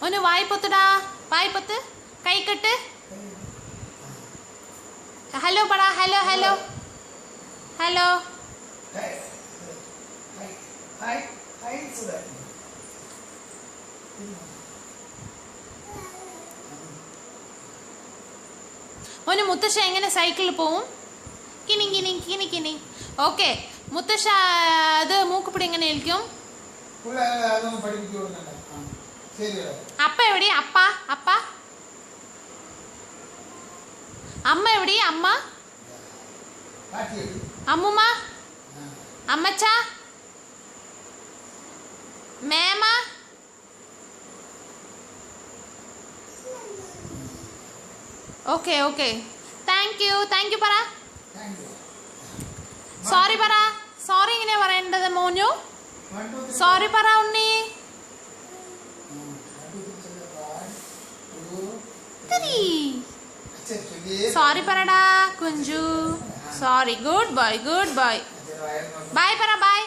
ഒന്ന് വായ്പൊത്തടാ, വായ്പൊത്ത്, കൈക്കെട്ട്. ഹലോ പറ, hello hello hello. ഒന്ന് മുത്തശ്ശ എങ്ങനെ സൈക്കിളിൽ പോവും? കിനി കിനി കിനി കിനി. ഓക്കെ മുത്തശ്ശ അത് മൂക്കുപിടി എങ്ങനെ ഇരിക്കും? അപ്പ എവിടെ? അപ്പ അപ്പ അമ്മ എവിടെ? അമ്മ അമ്മുമ്മ അമ്മച്ച മേമ. ഓക്കെ ഓക്കെ താങ്ക് യു പറ. സോറി പറ. സോറി ഇങ്ങനെ പറയേണ്ടത് മോനു. സോറി പറ ഉണ്ണി. സോറി പറടാ Kunju. Sorry. Good boy good boy. Bye പറ ബൈ.